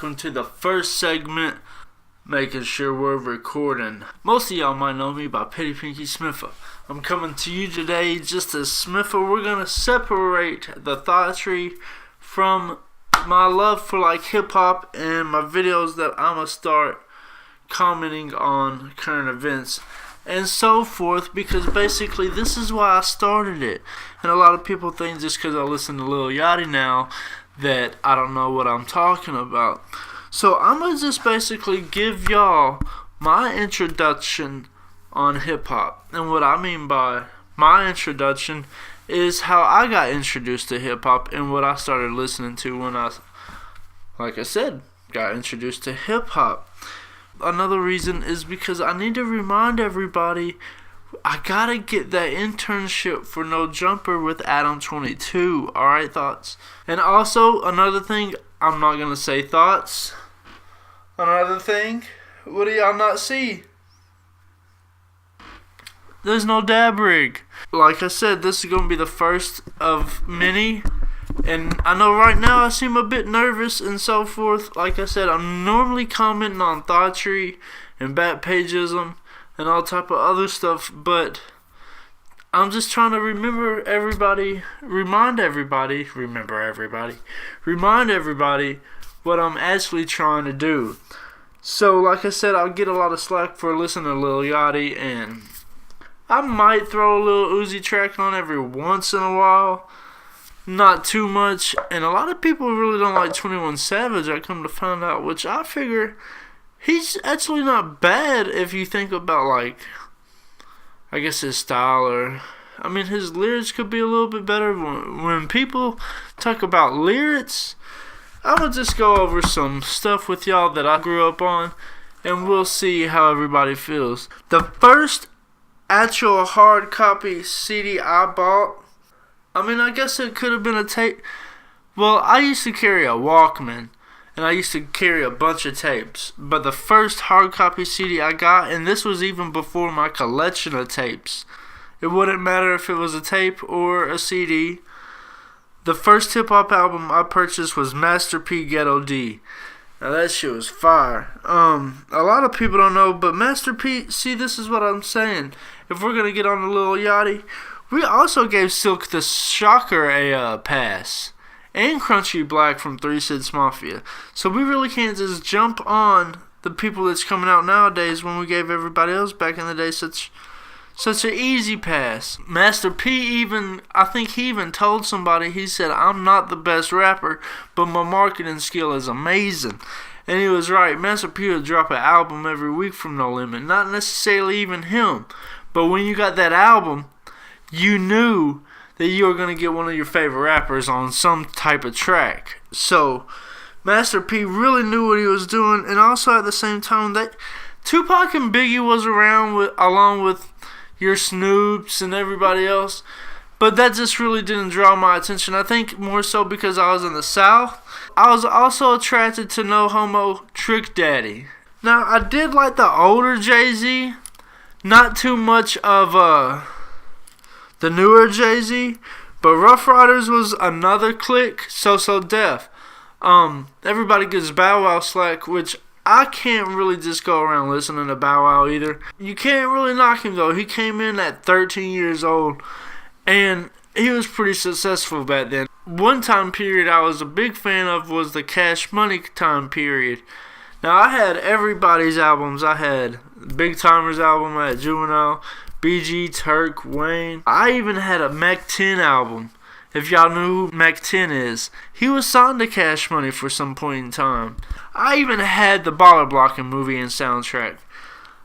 welcome to the first segment, making sure we're recording. Most of y'all might know me by Petty Pinky Smitha. I'm coming to you today just as Smitha. We're going to separate the THOTS from my love for like hip-hop and my videos that I'm going to start commenting on current events and so forth, because basically this is why I started it. And a lot of people think just because I listen to Lil Yachty now that I don't know what I'm talking about. So I'm going to just basically give y'all my introduction on hip-hop. And what I mean by my introduction is how I got introduced to hip-hop and what I started listening to when I, like I said, got introduced to hip-hop. Another reason is because I need to remind everybody I gotta get that internship for No Jumper with Adam 22. Alright, Thoughts? And also, another thing, I'm not gonna say Thoughts. Another thing, what do y'all not see? There's no dab rig. Like I said, this is gonna be the first of many. And I know right now I seem a bit nervous and so forth. Like I said, I'm normally commenting on THOTS and Backpageism and all type of other stuff, but I'm just trying to remind everybody what I'm actually trying to do. So like I said, I'll get a lot of slack for listening to Lil Yachty, and I might throw a little Uzi track on every once in a while. Not too much, and a lot of people really don't like 21 Savage, I come to find out, which I figure he's actually not bad if you think about, like, I guess his style, or, I mean, his lyrics could be a little bit better. When people talk about lyrics, I'm going to just go over some stuff with y'all that I grew up on, and we'll see how everybody feels. The first actual hard copy CD I bought, I mean, I guess it could have been a tape. Well, I used to carry a Walkman, and I used to carry a bunch of tapes. But the first hard copy CD I got, and this was even before my collection of tapes, it wouldn't matter if it was a tape or a CD. The first hip-hop album I purchased was Master P Ghetto D. Now that shit was fire. A lot of people don't know, but Master P, see, this is what I'm saying. If we're gonna get on the Lil Yachty, we also gave Silk the Shocker a pass, and Crunchy Black from 3 Cents Mafia. So we really can't just jump on the people that's coming out nowadays when we gave everybody else back in the day such an easy pass. Master P I think he even told somebody, he said, I'm not the best rapper, but my marketing skill is amazing. And he was right. Master P would drop an album every week from No Limit. Not necessarily even him, but when you got that album, you knew that you were going to get one of your favorite rappers on some type of track. So, Master P really knew what he was doing, and also at the same time, that Tupac and Biggie was around along with your Snoops and everybody else, but that just really didn't draw my attention. I think more so because I was in the South. I was also attracted to No Homo Trick Daddy. Now, I did like the older Jay-Z, not too much of the newer Jay-Z, but Rough Riders was another clique. So Def. Everybody gives Bow Wow slack, which I can't really just go around listening to Bow Wow either. You can't really knock him though. He came in at 13 years old, and he was pretty successful back then. One time period I was a big fan of was the Cash Money time period. Now I had everybody's albums. I had Big Timer's album, I had Juvenile, BG, Turk, Wayne. I even had a Mac 10 album. If y'all knew who Mac 10 is, he was signed to Cash Money for some point in time. I even had the Baller Blocking movie and soundtrack.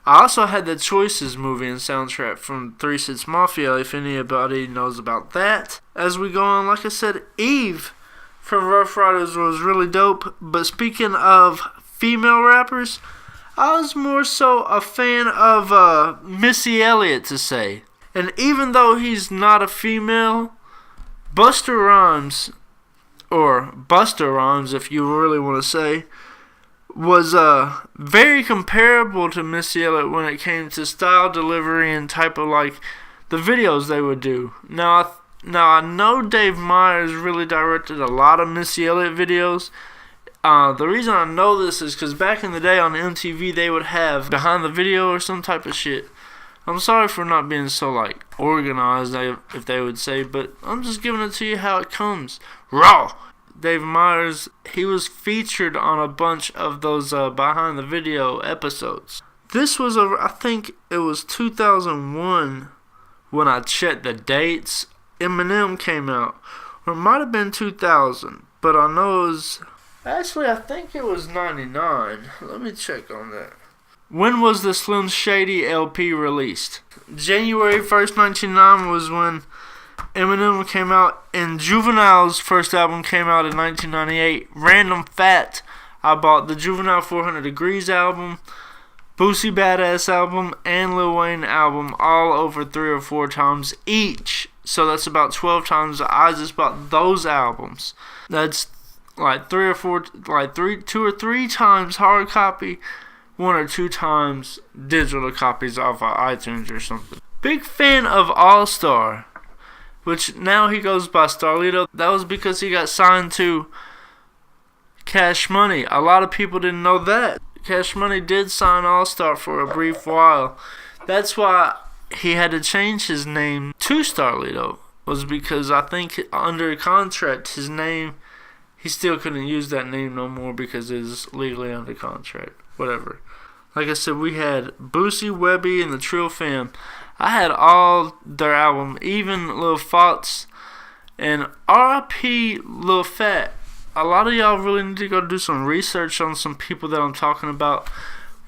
I also had the Choices movie and soundtrack from 3 Cents Mafia, if anybody knows about that. As we go on, like I said, Eve from Rough Riders was really dope. But speaking of female rappers, I was more so a fan of Missy Elliott, to say. And even though he's not a female, Busta Rhymes, or Busta Rhymes if you really want to say, was very comparable to Missy Elliott when it came to style, delivery, and type of like the videos they would do. Now I know Dave Meyers really directed a lot of Missy Elliott videos, The reason I know this is because back in the day on MTV they would have behind the video or some type of shit. I'm sorry for not being so like organized, if they would say, but I'm just giving it to you how it comes. Raw! Dave Myers, he was featured on a bunch of those behind the video episodes. This was I think it was 2001 when I checked the dates. Eminem came out. Or it might have been 2000, but I know it was... Actually, I think it was 99. Let me check on that. When was the Slim Shady LP released? January 1st, 1999 was when Eminem came out, and Juvenile's first album came out in 1998. Random Fat, I bought the Juvenile 400 Degrees album, Boosie Badass album, and Lil Wayne album all over 3 or 4 times each. So that's about 12 times I just bought those albums. That's like 2 or 3 times hard copy, 1 or 2 times digital copies off of iTunes or something. Big fan of All Star, which now he goes by Starlito. That was because he got signed to Cash Money. A lot of people didn't know that. Cash Money did sign All Star for a brief while. That's why he had to change his name to Starlito, was because I think under contract his name, he still couldn't use that name no more because it is legally under contract. Whatever. Like I said, we had Boosie, Webby, and the Trill Fam. I had all their album, even Lil THOTS, and R.I.P. Lil Fat. A lot of y'all really need to go do some research on some people that I'm talking about.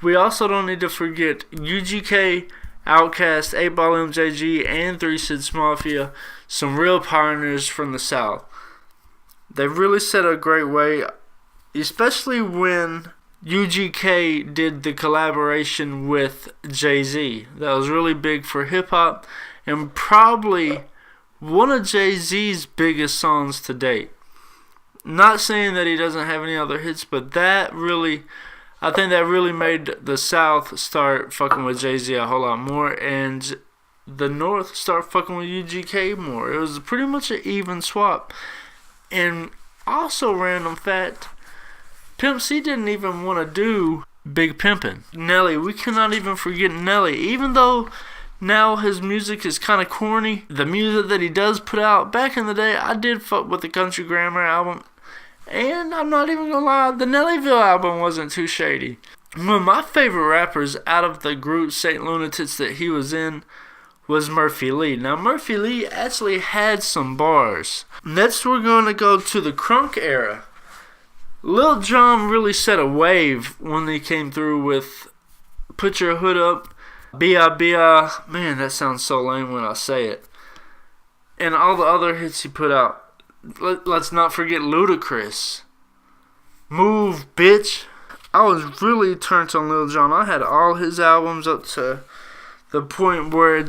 We also don't need to forget UGK, Outkast, 8Ball MJG, and 3 Six Mafia, some real pioneers from the South. They really set a great way, especially when UGK did the collaboration with Jay-Z. That was really big for hip-hop, and probably one of Jay-Z's biggest songs to date. Not saying that he doesn't have any other hits, but I think that really made the South start fucking with Jay-Z a whole lot more, and the North start fucking with UGK more. It was pretty much an even swap. And also, random fact, Pimp C didn't even want to do Big Pimpin'. Nelly, we cannot even forget Nelly. Even though now his music is kind of corny, the music that he does put out, back in the day, I did fuck with the Country Grammar album. And I'm not even gonna lie, the Nellyville album wasn't too shady. One of my favorite rappers out of the group St. Lunatics that he was in was Murphy Lee. Now, Murphy Lee actually had some bars. Next, we're going to go to the crunk era. Lil Jon really set a wave when he came through with Put Your Hood Up, B.I.B.I. Man, that sounds so lame when I say it. And all the other hits he put out. Let's not forget Ludacris. Move, bitch. I was really turned on Lil Jon. I had all his albums up to the point where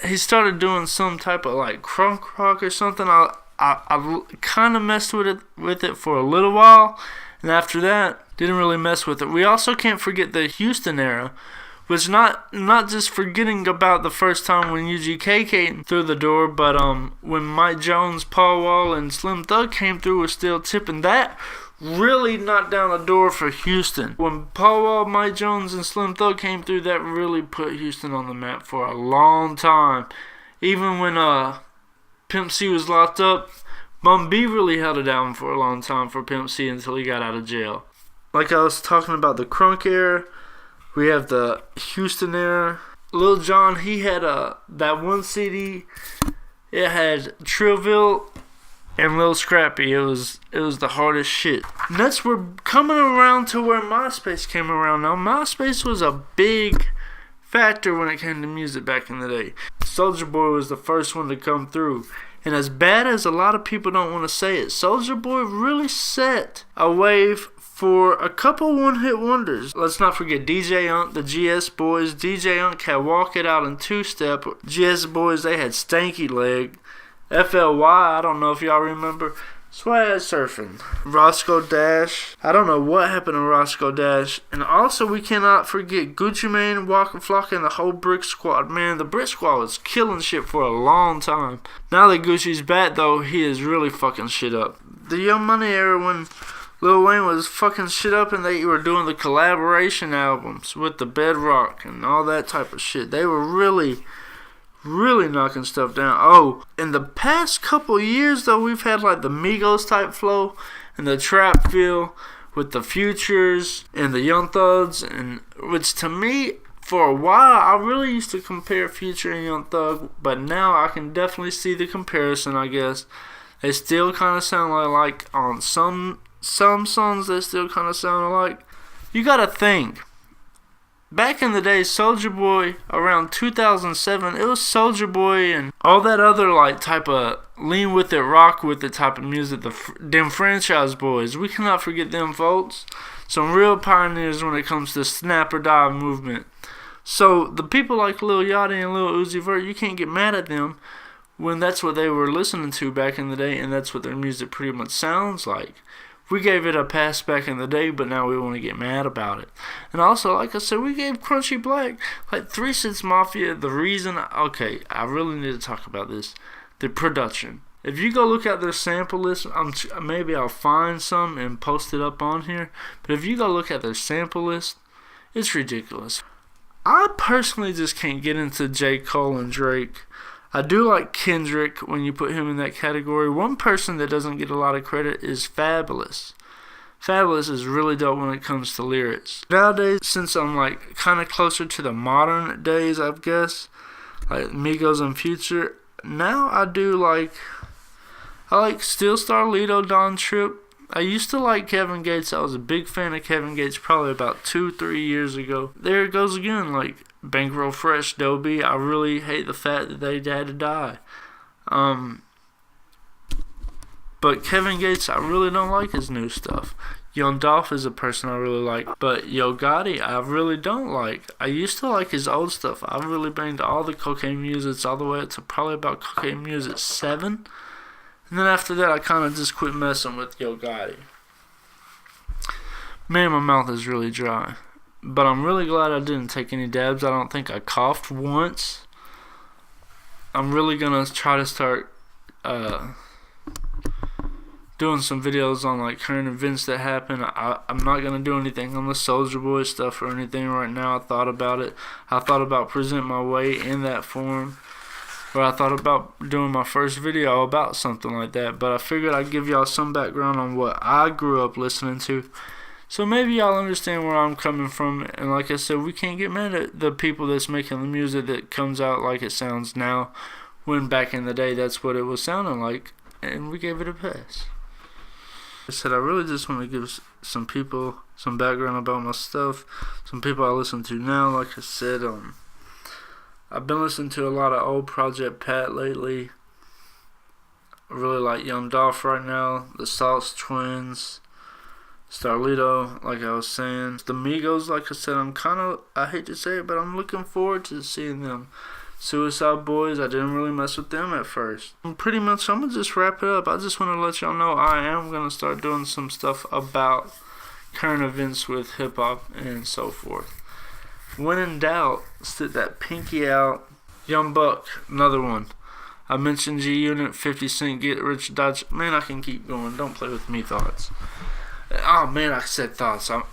he started doing some type of like crunk rock or something. I kind of messed with it for a little while, and after that, didn't really mess with it. We also can't forget the Houston era, which not just forgetting about the first time when UGK came through the door, but when Mike Jones, Paul Wall, and Slim Thug came through with Still Tippin', that really knocked down a door for Houston. When Paul Wall, Mike Jones, and Slim Thug came through, that really put Houston on the map for a long time. Even when Pimp C was locked up, Bun B really held it down for a long time for Pimp C until he got out of jail. Like I was talking about the crunk era, we have the Houston era. Lil Jon, he had that one CD. It had Trillville and Lil Scrappy. It was the hardest shit. Next, we're coming around to where MySpace came around. Now, MySpace was a big factor when it came to music back in the day. Soulja Boy was the first one to come through. And as bad as a lot of people don't want to say it, Soulja Boy really set a wave for a couple one-hit wonders. Let's not forget DJ Unk, the GS Boys. DJ Unk had Walk It Out in two-step. GS Boys, they had Stanky Leg. FLY, I don't know if y'all remember. Swag Surfing. Roscoe Dash. I don't know what happened to Roscoe Dash. And also, we cannot forget Gucci Mane, Waka Flocka, and the whole Brick Squad. Man, the Brick Squad was killing shit for a long time. Now that Gucci's back, though, he is really fucking shit up. The Young Money era when Lil Wayne was fucking shit up, and they were doing the collaboration albums with the Bedrock and all that type of shit. They were really knocking stuff down. Oh, in the past couple years though, we've had like the Migos type flow and the trap feel with the Futures and the Young Thugs, and which to me, for a while, I really used to compare Future and Young Thug, but now I can definitely see the comparison. I guess they still kind of sound like on some songs they still kind of sound alike. You gotta think. Back in the day, Soulja Boy, around 2007, it was Soulja Boy and all that other like type of lean with it, rock with it type of music. Them Franchise Boys, we cannot forget them folks. Some real pioneers when it comes to snap or dive movement. So the people like Lil Yachty and Lil Uzi Vert, you can't get mad at them when that's what they were listening to back in the day, and that's what their music pretty much sounds like. We gave it a pass back in the day, but now we want to get mad about it. And also, like I said, we gave Crunchy Black, like 3 Cents Mafia, the reason, okay, I really need to talk about this, the production. If you go look at their sample list, maybe I'll find some and post it up on here, but if you go look at their sample list, it's ridiculous. I personally just can't get into J. Cole and Drake. I do like Kendrick when you put him in that category. One person that doesn't get a lot of credit is Fabulous. Fabulous is really dope when it comes to lyrics. Nowadays, since I'm like kind of closer to the modern days, I guess, like Migos and Future, now I like Still Starlito, Don Tripp. I used to like Kevin Gates. I was a big fan of Kevin Gates probably about 2-3 years ago. There it goes again, like Bankroll Fresh, Dobie. I really hate the fact that they had to die. But Kevin Gates, I really don't like his new stuff. Young Dolph is a person I really like, but Yo Gotti, I really don't like. I used to like his old stuff. I really banged all the Cocaine Musics all the way up to probably about Cocaine Music 7. And then after that, I kind of just quit messing with Yo Gotti. Man, my mouth is really dry. But I'm really glad I didn't take any dabs. I don't think I coughed once. I'm really going to try to start doing some videos on like current events that happen. I'm not going to do anything on the Soulja Boy stuff or anything right now. I thought about it. I thought about presenting my way in that form. Or I thought about doing my first video about something like that. But I figured I'd give y'all some background on what I grew up listening to. So maybe y'all understand where I'm coming from. And like I said, we can't get mad at the people that's making the music that comes out like it sounds now. When back in the day, that's what it was sounding like. And we gave it a pass. I said I really just want to give some people some background about my stuff. Some people I listen to now. Like I said, I've been listening to a lot of old Project Pat lately. I really like Young Dolph right now. The Salts Twins. Starlito, like I was saying. The Migos, like I said, I hate to say it, but I'm looking forward to seeing them. Suicide Boys, I didn't really mess with them at first. And pretty much, I'm going to just wrap it up. I just want to let y'all know I am going to start doing some stuff about current events with hip-hop and so forth. When in doubt, stick that pinky out. Young Buck, another one. I mentioned G-Unit, 50 Cent, Get Rich Dodge. Man, I can keep going. Don't play with me, Thoughts. Oh, man, I said Thoughts. I'm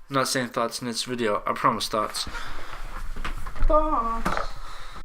not saying Thoughts in this video. I promise Thoughts. Thoughts.